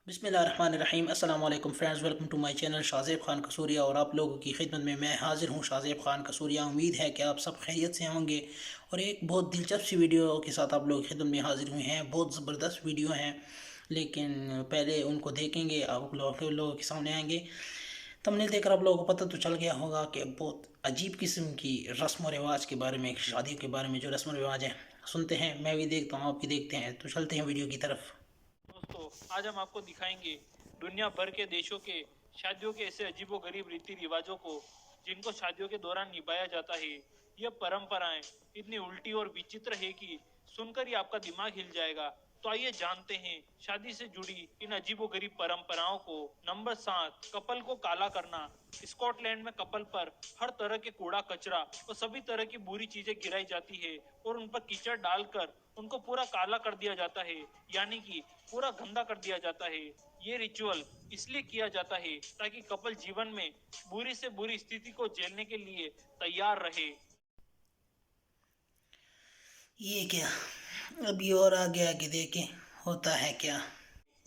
बिस्मिल्लाहिर्रहमानिर्रहीम। अस्सलाम वालेकुम friends, welcome to my channel Shahzeb Khan Kasuriya. और आप लोगों की खिदमत में मैं हाज़िर हूँ शाज़ेब खान कसूरिया। उम्मीद है कि आप सब खैरियत से होंगे और एक बहुत दिलचस्प सी वीडियो के साथ आप लोग की खिदमत में हाज़िर हुए हैं। बहुत ज़बरदस्त वीडियो हैं, लेकिन पहले उनको देखेंगे, आप लोगों के सामने आएंगे। थंबनेल देखकर आप लोगों को पता तो चल गया होगा कि बहुत अजीब किस्म की रस्म व रिवाज के बारे में, शादी के बारे में जो रस्म व रिवाज हैं, सुनते हैं। मैं भी देखता हूँ, आप भी देखते हैं, तो चलते हैं वीडियो की तरफ। दोस्तों, आज हम आपको दिखाएंगे दुनिया भर के देशों के शादियों के ऐसे अजीबोगरीब रीति रिवाजों को जिनको शादियों के दौरान निभाया जाता है। यह परंपराएं इतनी उल्टी और विचित्र है कि सुनकर ही आपका दिमाग हिल जाएगा। तो आइए जानते हैं शादी से जुड़ी इन अजीबोगरीब परंपराओं को। नंबर 7, कपल को काला करना। स्कॉटलैंड में कपल पर हर तरह के कूड़ा कचरा और सभी तरह की बुरी चीजें गिराई जाती है और उन पर कीचड़ डालकर उनको पूरा काला कर दिया जाता है, यानी कि पूरा गंदा कर दिया जाता है। ये रिचुअल इसलिए किया जाता है ताकि कपल जीवन में बुरी से बुरी स्थिति को झेलने के लिए तैयार रहे। ये क्या, अभी और आगे आगे देखें होता है क्या।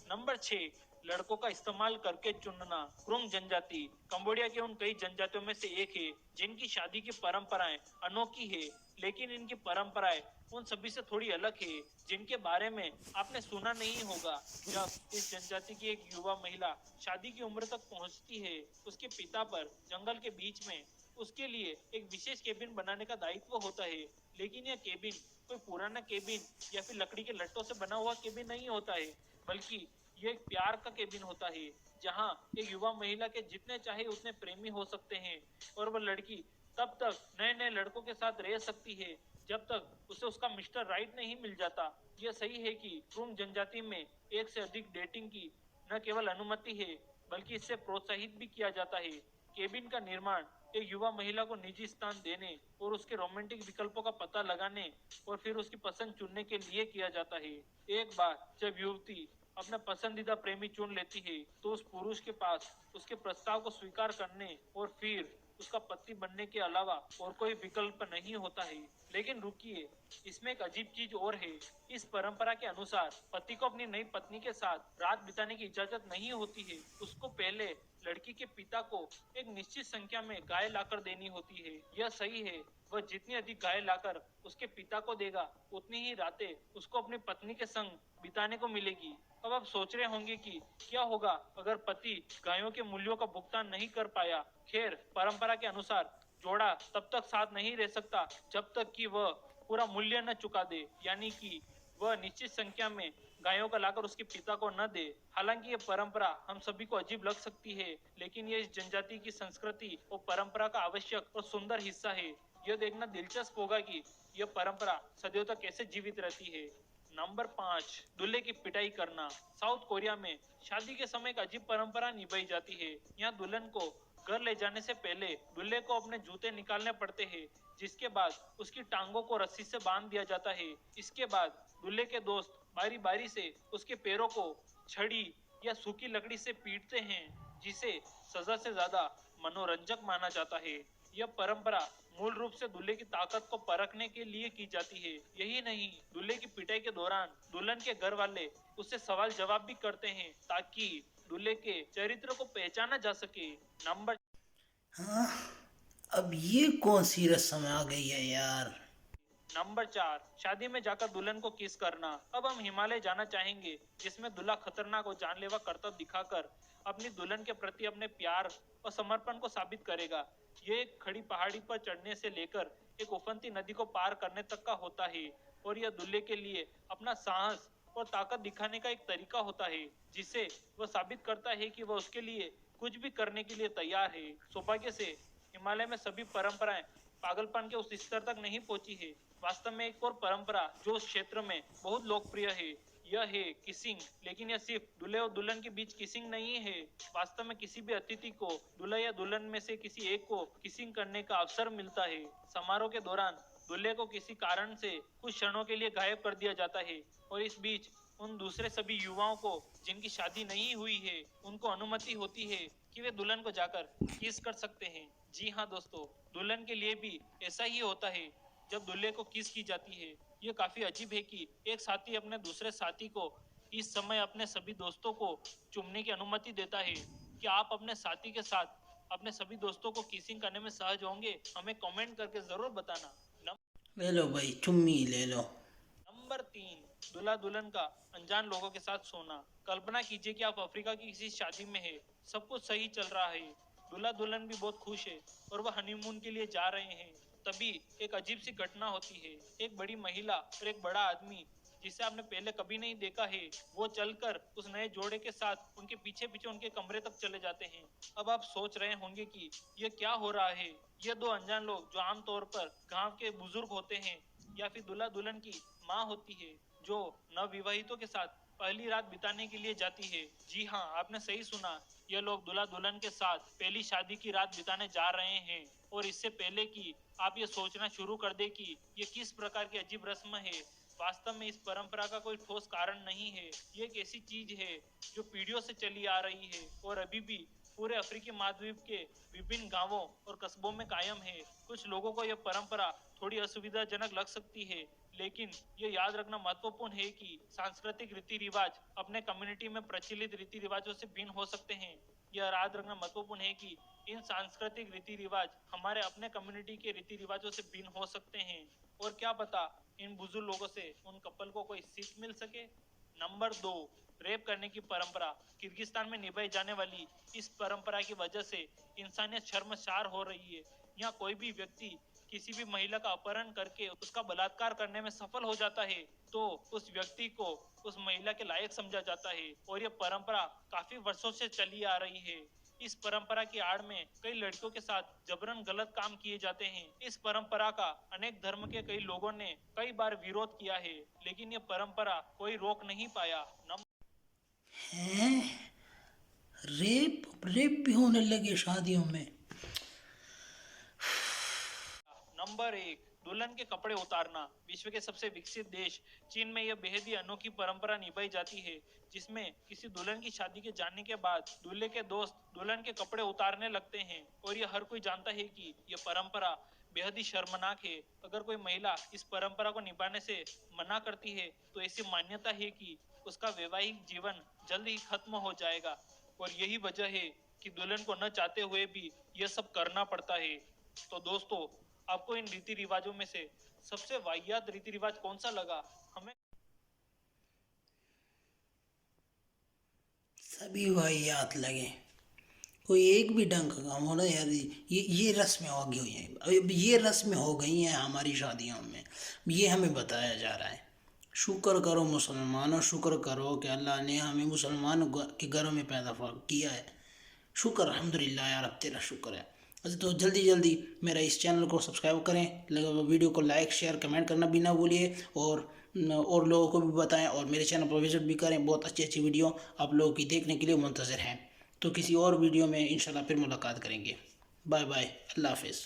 नंबर 6, लड़कों का इस्तेमाल करके चुनना। क्रुंग जनजाति कंबोडिया के उन कई जनजातियों में से एक है जिनकी शादी की परंपराएं अनोखी है, लेकिन इनकी परंपराएं उन सभी से थोड़ी अलग है जिनके बारे में आपने सुना नहीं होगा। जब इस जनजाति की एक युवा महिला शादी की उम्र तक पहुंचती है, उसके पिता पर जंगल के बीच में उसके लिए एक विशेष केबिन बनाने का दायित्व होता है। लेकिन यह केबिन कोई पुराना केबिन या फिर लकड़ी के लट्टों से बना हुआ केबिन नहीं होता है, बल्कि ये एक प्यार का केबिन होता है जहाँ एक युवा महिला के जितने चाहे उतने प्रेमी हो सकते हैं और वह लड़की तब तक नए नए लड़कों के साथ रह सकती है जब तक उसे उसका मिस्टर राइट नहीं मिल जाता। यह सही है कि क्रुम जनजाति में एक से अधिक डेटिंग की न केवल अनुमति है बल्कि इससे प्रोत्साहित भी किया जाता है। केबिन का निर्माण एक युवा महिला को निजी स्थान देने और उसके रोमांटिक विकल्पों का पता लगाने और फिर उसकी पसंद चुनने के लिए किया जाता है। एक बार जब युवती अपना पसंदीदा प्रेमी चुन लेती है तो उस पुरुष के पास उसके प्रस्ताव को स्वीकार करने और फिर उसका पति बनने के अलावा और कोई विकल्प नहीं होता है। लेकिन रुकिए, इसमें एक अजीब चीज और है। इस परंपरा के अनुसार पति को अपनी नई पत्नी के साथ रात बिताने की इजाजत नहीं होती है। उसको पहले लड़की के पिता को एक निश्चित संख्या में गाय लाकर देनी होती है। यह सही है, वह जितनी अधिक गाय लाकर उसके पिता को देगा उतनी ही रातें उसको अपनी पत्नी के संग बिताने को मिलेगी। अब आप सोच रहे होंगे कि क्या होगा अगर पति गायों के मूल्यों का भुगतान नहीं कर पाया। खैर, परंपरा के अनुसार जोड़ा तब तक साथ नहीं रह सकता जब तक कि वह पूरा मूल्य न चुका दे, यानी कि वह निश्चित संख्या में गायों का लाकर उसके पिता को न दे। हालांकि ये परंपरा हम सभी को अजीब लग सकती है, लेकिन ये इस जनजाति की संस्कृति और परंपरा का आवश्यक और सुंदर हिस्सा है। यह देखना दिलचस्प होगा कि यह परंपरा सदियों तक कैसे जीवित रहती है। नंबर 5, दूल्हे की पिटाई करना। साउथ कोरिया में शादी के समय एक अजीब परंपरा निभाई जाती है। यहाँ दुल्हन को घर ले जाने से पहले दूल्हे को अपने जूते निकालने पड़ते हैं, जिसके बाद उसकी टांगों को रस्सी से बांध दिया जाता है। इसके बाद दूल्हे के दोस्त बारी बारी से उसके पैरों को छड़ी या सूखी लकड़ी से पीटते हैं, जिसे सजा से ज्यादा मनोरंजक माना जाता है। यह परंपरा मूल रूप से दूल्हे की ताकत को परखने के लिए की जाती है। यही नहीं, दूल्हे की पिटाई के दौरान दुल्हन के घर वाले उससे सवाल जवाब भी करते हैं ताकि दूल्हे के चरित्र को पहचाना जा सके। नंबर हाँ, अब ये कौन सी रस्म आ गई है यार। नंबर 4, शादी में जाकर दुल्हन को किस करना। अब हम हिमालय जाना चाहेंगे, जिसमें दूल्हा खतरनाक और जानलेवा करतब दिखाकर अपनी दुल्हन के प्रति अपने प्यार और समर्पण को साबित करेगा। ये एक खड़ी पहाड़ी पर चढ़ने से लेकर एक उफनती नदी को पार करने तक का होता है और यह दूल्हे के लिए अपना साहस और ताकत दिखाने का एक तरीका होता है, जिसे वह साबित करता है कि वह उसके लिए कुछ भी करने के लिए तैयार है। सौभाग्य से हिमालय में सभी परंपराएं पागलपन के उस स्तर तक नहीं पहुंची है। वास्तव में एक और परंपरा जो उस क्षेत्र में बहुत लोकप्रिय है, यह है किसिंग। लेकिन यह सिर्फ दूल्हे और दुल्हन के बीच किसिंग नहीं है। वास्तव में किसी भी अतिथि को दूल्हा या दुल्हन में से किसी एक को किसिंग करने का अवसर मिलता है। समारोह के दौरान दूल्हे को किसी कारण से कुछ क्षणों के लिए गायब कर दिया जाता है और इस बीच उन दूसरे सभी युवाओं को जिनकी शादी नहीं हुई है, उनको अनुमति होती है कि वे दुल्हन को जाकर किस कर सकते हैं। जी हाँ दोस्तों, दुल्हन के लिए भी ऐसा ही होता है जब दूल्हे को किस की जाती है। ये काफी अजीब है कि एक साथी अपने दूसरे साथी को इस समय अपने सभी दोस्तों को चूमने की अनुमति देता है। क्या आप अपने साथी के साथ अपने सभी दोस्तों को किसिंग करने में सहज होंगे? हमें कमेंट करके जरूर बताना। ले लो भाई, चुम्मी ले लो। नंबर 3, दूल्हा दुल्हन का अनजान लोगों के साथ सोना। कल्पना कीजिए कि आप अफ्रीका की किसी शादी में हैं, सब कुछ सही चल रहा है, दूल्हा दुल्हन भी बहुत खुश है और वह हनीमून के लिए जा रहे हैं। तभी एक अजीब सी घटना होती है। एक बड़ी महिला और एक बड़ा आदमी जिसे आपने पहले कभी नहीं देखा है, वो चलकर उस नए जोड़े के साथ उनके पीछे पीछे उनके कमरे तक चले जाते हैं। अब आप सोच रहे होंगे कि ये क्या हो रहा है। ये दो अनजान लोग जो आमतौर पर गांव के बुजुर्ग होते हैं या फिर दूल्हा दुल्हन की माँ होती है, जो नवविवाहितों के साथ पहली रात बिताने के लिए जाती है। जी हाँ, आपने सही सुना, ये लोग दूल्हा दुल्हन के साथ पहली शादी की रात बिताने जा रहे हैं। और इससे पहले कि आप ये सोचना शुरू कर दे कि ये किस प्रकार की अजीब रस्म है, वास्तव में इस परंपरा का कोई ठोस कारण नहीं है। ये एक ऐसी चीज है जो पीढ़ियों से चली आ रही है और अभी भी पूरे अफ्रीकी महाद्वीप के विभिन्न गांवों और कस्बों में कायम है। कुछ लोगों को यह परंपरा थोड़ी असुविधाजनक लग सकती है, लेकिन ये याद रखना महत्वपूर्ण है कि सांस्कृतिक रीति रिवाज अपने कम्युनिटी में प्रचलित रीति रिवाजों से भिन्न हो सकते हैं। यह याद रखना महत्वपूर्ण है कि इन सांस्कृतिक रीति रिवाज हमारे अपने कम्युनिटी के रीति रिवाजों से भिन्न हो सकते हैं और क्या पता इन बुजुर्ग लोगों से उन कपल को कोई सीख मिल सके। नंबर 2, रेप करने की परंपरा। किर्गिस्तान में निभाई जाने वाली इस परंपरा की वजह से इंसानियत शर्मसार हो रही है। यहाँ कोई भी व्यक्ति किसी भी महिला का अपहरण करके उसका बलात्कार करने में सफल हो जाता है तो उस व्यक्ति को उस महिला के लायक समझा जाता है और यह परंपरा काफी वर्षों से चली आ रही है। इस परंपरा की आड़ में कई लड़कियों के साथ जबरन गलत काम किए जाते हैं। इस परंपरा का अनेक धर्म के कई लोगों ने कई बार विरोध किया है, लेकिन यह परंपरा कोई रोक नहीं पाया। हैं? रेप रेप भी होने लगे शादियों में? नंबर 1, दुल्हन के कपड़े उतारना। विश्व के सबसे विकसित देश चीन में यह बेहद ही अनोखी परंपरा निभाई जाती है, जिसमें किसी दुल्हन की शादी के जाने के बाद दूल्हे के दोस्त दुल्हन के कपड़े उतारने लगते हैं और यह हर कोई जानता है कि यह परंपरा बेहद ही शर्मनाक है। अगर कोई महिला इस परंपरा को निभाने से मना करती है तो ऐसी मान्यता है कि उसका वैवाहिक जीवन जल्द ही खत्म हो जाएगा और यही वजह है कि दुल्हन को न चाहते हुए भी यह सब करना पड़ता है। तो दोस्तों, आपको इन रीति रिवाजों में से सबसे वाहियात रीति रिवाज कौन सा लगा? हमें सभी वाहियात लगे, कोई एक भी ढंग का काम हो ना यार। ये रस्में हो गई हैं, अब ये रस्में हो गई हैं हमारी शादियों में, ये हमें बताया जा रहा है। शुक्र करो मुसलमानों, शुक्र करो कि अल्लाह ने हमें मुसलमान के घरों में पैदा किया है। शुक्र अल्हम्दुलिल्लाह यार, अब तेरा शुक्र है। अच्छा, तो जल्दी जल्दी मेरा इस चैनल को सब्सक्राइब करें, वीडियो को लाइक शेयर कमेंट करना भी ना भूलिए और लोगों को भी बताएं और मेरे चैनल पर विजिट भी करें। बहुत अच्छी अच्छी वीडियो आप लोगों की देखने के लिए मुंतज़िर हैं। तो किसी और वीडियो में इंशाल्लाह फिर मुलाकात करेंगे। बाय बाय, अल्लाह हाफिज़।